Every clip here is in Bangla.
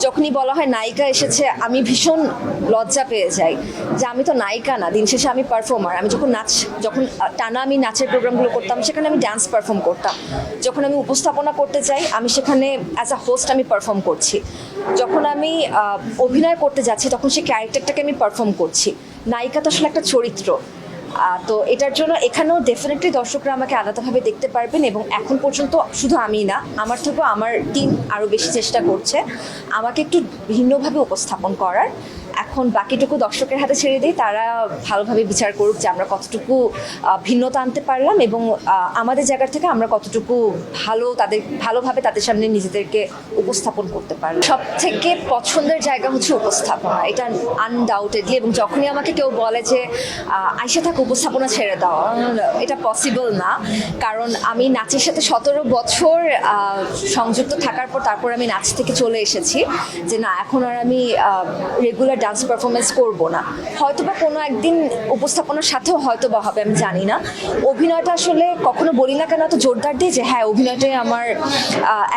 যখনই বলা হয় নায়িকা এসেছে আমি ভীষণ লজ্জা পেয়ে যাই যে আমি তো নায়িকা না, দিন শেষে আমি পারফর্মার। আমি যখন টানা আমি নাচের প্রোগ্রামগুলো করতাম সেখানে আমি ডান্স পারফর্ম করতাম। যখন আমি উপস্থাপনা করতে যাই আমি সেখানে অ্যাজ আ হোস্ট আমি পারফর্ম করছি। যখন আমি অভিনয় করতে যাচ্ছি তখন সেই ক্যারেক্টারটাকে আমি পারফর্ম করছি। নায়িকা তো আসলে একটা চরিত্র। তো এটার জন্য এখানেও ডেফিনেটলি দর্শকরা আমাকে আলাদাভাবে দেখতে পারবেন এবং এখন পর্যন্ত শুধু আমি না, আমার থেকেও আমার টিম আরও বেশি চেষ্টা করছে আমাকে একটু ভিন্নভাবে উপস্থাপন করার। এখন বাকিটুকু দর্শকের হাতে ছেড়ে দিই, তারা ভালোভাবে বিচার করুক যে আমরা কতটুকু ভিন্নতা আনতে পারলাম এবং আমাদের জায়গা থেকে আমরা কতটুকু ভালোভাবে তাদের সামনে নিজেদেরকে উপস্থাপন করতে পারলাম। সব থেকে পছন্দের জায়গা হচ্ছে উপস্থাপনা, এটা আনডাউটেডলি। এবং যখনই আমাকে কেউ বলে যে আইসা থাক উপস্থাপনা ছেড়ে দাও, এটা পসিবল না। কারণ আমি নাচের সাথে 17 বছর সংযুক্ত থাকার পর তারপর আমি নাচ থেকে চলে এসেছি যে না, এখন আর আমি রেগুলার ডান্স পারফরমেন্স করব না। হয়তোবা কোনো একদিন উপস্থাপনার সাথেও হয়তোবা হবে, আমি জানি না। অভিনয়টা আসলে কখনো বলি না কেন এত জোরদার দিয়ে যে হ্যাঁ অভিনয়টাই আমার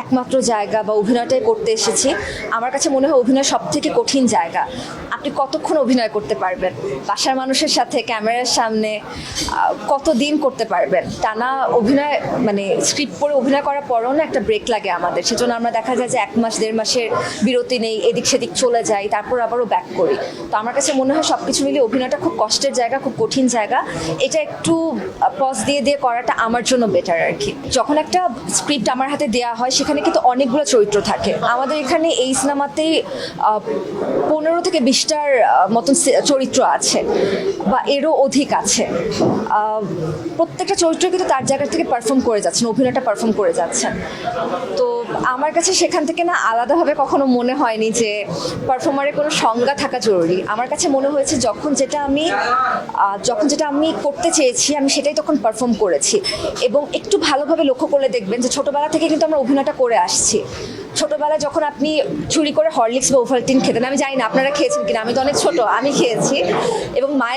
একমাত্র জায়গা বা অভিনয়টাই করতে এসেছি। আমার কাছে মনে হয় অভিনয় সব থেকে কঠিন জায়গা। আপনি কতক্ষণ অভিনয় করতে পারবেন বাসার মানুষের সাথে ক্যামেরার সামনে, কতদিন করতে পারবেন টানা অভিনয়? মানে স্ক্রিপ্ট পড়ে অভিনয় করার পরও না একটা ব্রেক লাগে আমাদের, সেজন্য আমরা দেখা যায় যে 1 মাস 1.5 মাসের বিরতি নেই, এদিক সেদিক চলে যাই, তারপর আবারও ব্যাক করি। তো আমার কাছে মনে হয় সব কিছু মিলিয়ে অভিনয়টা খুব কষ্টের জায়গা, খুব কঠিন জায়গা। এটা একটু পজ দিয়ে করাটা আমার জন্য বেটার আর কি। যখন একটা স্ক্রিপ্ট আমার হাতে দেওয়া হয় সেখানে কিন্তু অনেকগুলো চরিত্র থাকে। আমাদের এখানে এই সিনেমাতেই 15 থেকে 20টার মতন চরিত্র আছে বা এরও অধিক আছে। প্রত্যেকটা চরিত্র কিন্তু তার জায়গা থেকে পারফর্ম করে যাচ্ছেন, অভিনয়টা পারফর্ম করে যাচ্ছেন। তো আমার কাছে সেখান থেকে না আলাদাভাবে কখনো মনে হয়নি যে পারফর্মারের কোনো সংজ্ঞা থাকা জরুরি। আমার কাছে মনে হয়েছে যখন যেটা আমি করতে চেয়েছি আমি সেটাই তখন পারফর্ম করেছি। এবং একটু ভালোভাবে লক্ষ্য করলে দেখবেন যে ছোটোবেলা থেকে কিন্তু আমরা অভিনয়টা করে আসছি। ছোটোবেলায় যখন আপনি চুরি করে হরলিক্স বা ওভালটিন খেতেন, আমি জানি না আপনারা খেয়েছেন কিনা, আমি তো অনেক ছোট, আমি খেয়েছি এবং মায়ের